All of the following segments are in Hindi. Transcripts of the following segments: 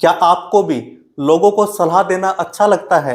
क्या आपको भी लोगों को सलाह देना अच्छा लगता है?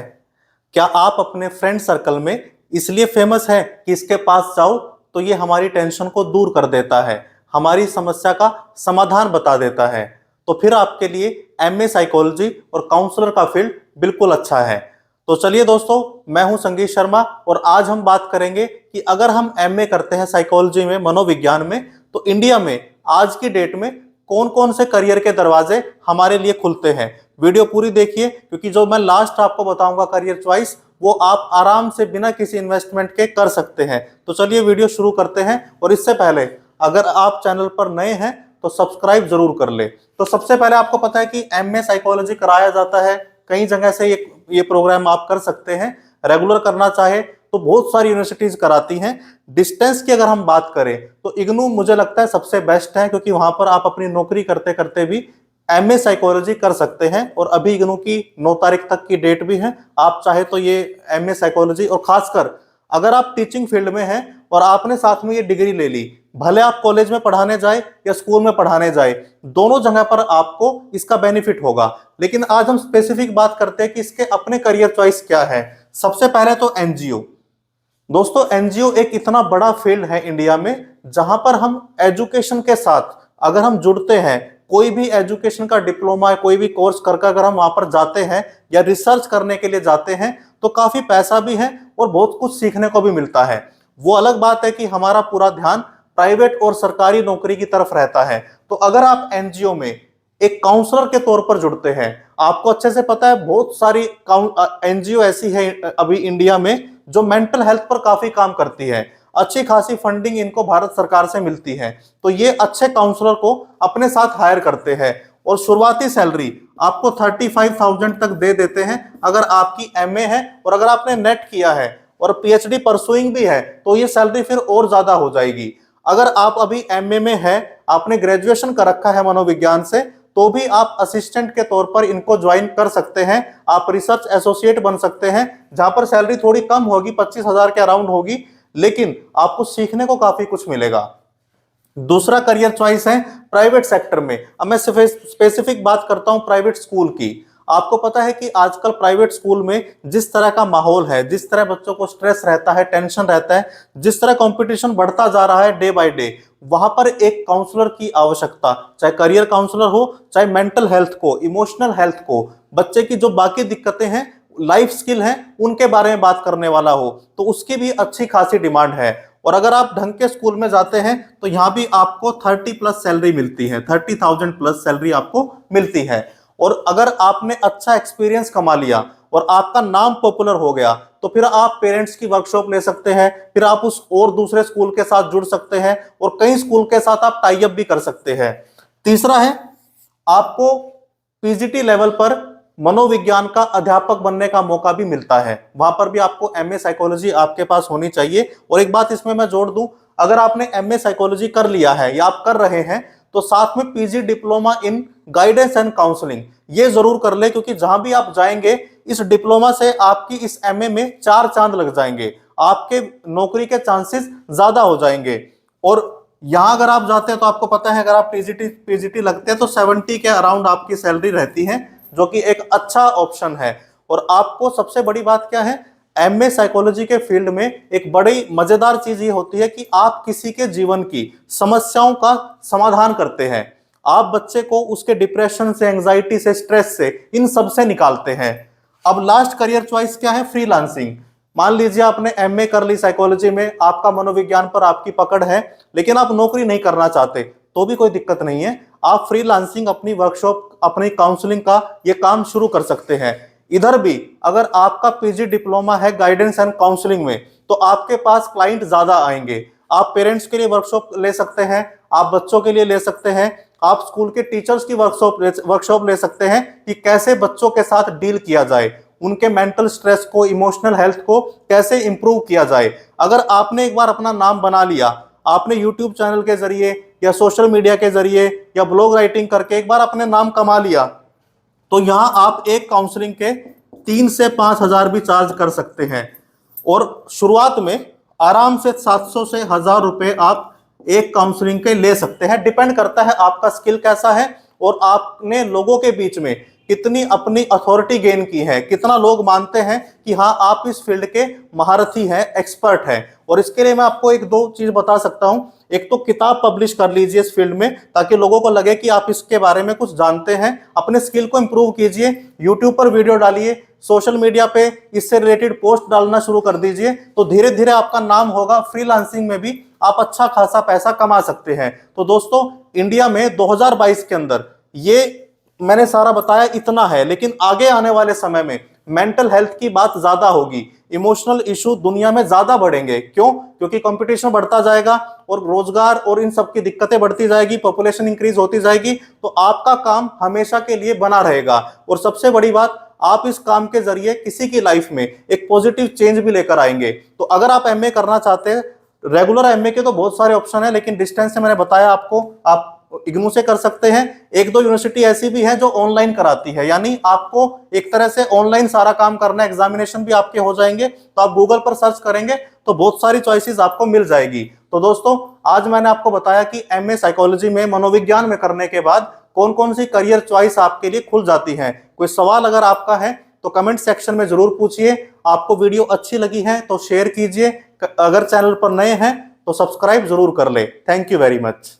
क्या आप अपने फ्रेंड सर्कल में इसलिए फेमस है कि इसके पास जाओ तो ये हमारी टेंशन को दूर कर देता है, हमारी समस्या का समाधान बता देता है, तो फिर आपके लिए एमए साइकोलॉजी और काउंसलर का फील्ड बिल्कुल अच्छा है। तो चलिए दोस्तों, मैं हूं संगीत शर्मा और आज हम बात करेंगे कि अगर हम एमए करते हैं साइकोलॉजी में, मनोविज्ञान में, तो इंडिया में आज की डेट में कौन कौन से करियर के दरवाजे हमारे लिए खुलते हैं। वीडियो पूरी देखिए, क्योंकि जो मैं लास्ट आपको बताऊंगा करियर चॉइस, वो आप आराम से बिना किसी इन्वेस्टमेंट के कर सकते हैं। तो चलिए वीडियो शुरू करते हैं। और इससे पहले अगर आप चैनल पर नए हैं तो सब्सक्राइब जरूर कर ले। तो सबसे पहले आपको पता है कि एमए साइकोलॉजी कराया जाता है कई जगह से। ये प्रोग्राम आप कर सकते हैं, रेगुलर करना चाहे तो बहुत सारी यूनिवर्सिटीज कराती हैं। डिस्टेंस की अगर हम बात करें तो इग्नू मुझे लगता है सबसे बेस्ट है, क्योंकि वहां पर आप अपनी नौकरी करते करते भी एमए साइकोलॉजी कर सकते हैं। और अभी इग्नू की 9 तारीख तक की डेट भी है, आप चाहे तो ये एमए साइकोलॉजी, और खासकर अगर आप टीचिंग फील्ड में हैं और आपने साथ में ये डिग्री ले ली, भले आप कॉलेज में पढ़ाने जाए या स्कूल में पढ़ाने जाए, दोनों जगह पर आपको इसका बेनिफिट होगा। लेकिन आज हम स्पेसिफिक बात करते हैं कि इसके अपने करियर चॉइस क्या है। सबसे पहले तो एनजीओ। दोस्तों, एनजीओ एक इतना बड़ा फील्ड है इंडिया में, जहां पर हम एजुकेशन के साथ अगर हम जुड़ते हैं, कोई भी एजुकेशन का डिप्लोमा, कोई भी कोर्स करके अगर हम वहां पर जाते हैं या रिसर्च करने के लिए जाते हैं, तो काफी पैसा भी है और बहुत कुछ सीखने को भी मिलता है। वो अलग बात है कि हमारा पूरा ध्यान प्राइवेट और सरकारी नौकरी की तरफ रहता है। तो अगर आप एनजीओ में एक काउंसलर के तौर पर जुड़ते हैं, आपको अच्छे से पता है बहुत सारी एनजीओ ऐसी है अभी इंडिया में जो मेंटल हेल्थ पर काफी काम करती है। अच्छी खासी फंडिंग इनको भारत सरकार से मिलती है। तो ये अच्छे काउंसलर को अपने साथ हायर करते हैं और शुरुआती सैलरी आपको 35,000 तक दे देते हैं अगर आपकी एमए है। और अगर आपने नेट किया है और पीएचडी परसुइंग भी है तो ये सैलरी फिर और ज्यादा हो जाएगी। अगर आप अभी एमए में है, आपने ग्रेजुएशन कर रखा है मनोविज्ञान से, तो भी आप असिस्टेंट के तौर पर इनको ज्वाइन कर सकते हैं। आप रिसर्च एसोसिएट बन सकते हैं, जहां पर सैलरी थोड़ी कम होगी, 25,000 के अराउंड होगी, लेकिन आपको सीखने को काफी कुछ मिलेगा। दूसरा करियर चॉइस है प्राइवेट सेक्टर में। अब मैं स्पेसिफिक बात करता हूं प्राइवेट स्कूल की। आपको पता है कि आजकल प्राइवेट स्कूल में जिस तरह का माहौल है, जिस तरह बच्चों को स्ट्रेस रहता है, टेंशन रहता है, जिस तरह कंपटीशन बढ़ता जा रहा है डे बाय डे, वहां पर एक काउंसलर की आवश्यकता, चाहे करियर काउंसलर हो, चाहे मेंटल हेल्थ को, इमोशनल हेल्थ को, बच्चे की जो बाकी दिक्कतें हैं, लाइफ स्किल हैं, उनके बारे में बात करने वाला हो, तो उसकी भी अच्छी खासी डिमांड है। और अगर आप ढंग के स्कूल में जाते हैं तो यहां भी आपको 30 प्लस सैलरी मिलती है, 30,000 प्लस सैलरी आपको मिलती है। और अगर आपने अच्छा एक्सपीरियंस कमा लिया और आपका नाम पॉपुलर हो गया, तो फिर आप पेरेंट्स की वर्कशॉप ले सकते हैं, फिर आप उस और दूसरे स्कूल के साथ जुड़ सकते हैं और कई स्कूल के साथ आप टाई अप भी कर सकते हैं। तीसरा है, आपको पीजीटी लेवल पर मनोविज्ञान का अध्यापक बनने का मौका भी मिलता है। वहां पर भी आपको एमए साइकोलॉजी आपके पास होनी चाहिए। और एक बात इसमें मैं जोड़ दूं, अगर आपने एमए साइकोलॉजी कर लिया है या आप कर रहे हैं, तो साथ में PG diploma in guidance and counselling ये जरूर कर ले, क्योंकि जहां भी आप जाएंगे इस डिप्लोमा से आपकी इस एमए में 4 चांद लग जाएंगे, आपके नौकरी के चांसेस ज्यादा हो जाएंगे। और यहां अगर आप जाते हैं तो आपको पता है, अगर आप पीजीटी लगते हैं तो 70 के अराउंड आपकी सैलरी रहती है, जो कि एक अच्छा ऑप्शन है। और आपको सबसे बड़ी बात क्या है, एमए साइकोलॉजी के फील्ड में एक बड़ी मजेदार चीज ये होती है कि आप किसी के जीवन की समस्याओं का समाधान करते हैं। आप बच्चे को उसके डिप्रेशन से, एंजाइटी से, स्ट्रेस से, इन सब से निकालते हैं। अब लास्ट करियर चॉइस क्या है, फ्रीलांसिंग। मान लीजिए आपने एमए कर ली साइकोलॉजी में, आपका मनोविज्ञान पर आपकी पकड़ है, लेकिन आप नौकरी नहीं करना चाहते, तो भी कोई दिक्कत नहीं है। आप फ्रीलांसिंग, अपनी वर्कशॉप, अपनी काउंसलिंग का ये काम शुरू कर सकते हैं। इधर भी अगर आपका पीजी डिप्लोमा है गाइडेंस एंड काउंसलिंग में, तो आपके पास क्लाइंट ज्यादा आएंगे। आप पेरेंट्स के लिए वर्कशॉप ले सकते हैं, आप बच्चों के लिए ले सकते हैं, आप स्कूल के टीचर्स की वर्कशॉप ले सकते हैं कि कैसे बच्चों के साथ डील किया जाए, उनके मेंटल स्ट्रेस को, इमोशनल हेल्थ को कैसे इंप्रूव किया जाए। अगर आपने एक बार अपना नाम बना लिया, आपने यूट्यूब चैनल के जरिए या सोशल मीडिया के जरिए या ब्लॉग राइटिंग करके एक बार अपने नाम कमा लिया, तो यहां आप एक काउंसलिंग के 3 से 5,000 भी चार्ज कर सकते हैं। और शुरुआत में आराम से 700 से 1,000 रुपए आप एक काउंसलिंग के ले सकते हैं। डिपेंड करता है आपका स्किल कैसा है और आपने लोगों के बीच में कितनी अपनी अथॉरिटी गेन की है, कितना लोग मानते हैं कि हाँ आप इस फील्ड के महारथी हैं, एक्सपर्ट हैं। और इसके लिए मैं आपको एक दो चीज बता सकता हूं। एक तो किताब पब्लिश कर लीजिए इस फील्ड में, ताकि लोगों को लगे कि आप इसके बारे में कुछ जानते हैं। अपने स्किल को इंप्रूव कीजिए, यूट्यूब पर वीडियो डालिए, सोशल मीडिया पे इससे रिलेटेड पोस्ट डालना शुरू कर दीजिए, तो धीरे धीरे आपका नाम होगा। फ्रीलांसिंग में भी आप अच्छा खासा पैसा कमा सकते हैं। तो दोस्तों, इंडिया में 2022 के अंदर ये मैंने सारा बताया इतना है, लेकिन आगे आने वाले समय में मेंटल हेल्थ की बात ज्यादा होगी। इमोशनल इशू दुनिया में ज्यादा बढ़ेंगे। क्यों? क्योंकि कंपटीशन बढ़ता जाएगा और रोजगार और इन सब की दिक्कतें बढ़ती जाएगी, पॉपुलेशन इंक्रीज होती जाएगी। तो आपका काम हमेशा के लिए बना रहेगा। और सबसे बड़ी बात, आप इस काम के जरिए किसी की लाइफ में एक पॉजिटिव चेंज भी लेकर आएंगे। तो अगर आप एमए करना चाहते हैं, रेगुलर एमए के तो बहुत सारे ऑप्शन है, लेकिन डिस्टेंस से मैंने बताया आपको, आप इग्नू से कर सकते हैं। एक दो यूनिवर्सिटी ऐसी भी है जो ऑनलाइन कराती है, यानी आपको एक तरह से ऑनलाइन सारा काम करना, एग्जामिनेशन भी आपके हो जाएंगे। तो आप गूगल पर सर्च करेंगे तो बहुत सारी चॉइसेस आपको मिल जाएगी। तो दोस्तों, आज मैंने आपको बताया कि एमए साइकोलॉजी में, मनोविज्ञान में करने के बाद कौन कौन सी करियर चॉइस आपके लिए खुल जाती है। कोई सवाल अगर आपका है तो कमेंट सेक्शन में जरूर पूछिए। आपको वीडियो अच्छी लगी है तो शेयर कीजिए। अगर चैनल पर नए हैं तो सब्सक्राइब जरूर कर ले। Thank you very much.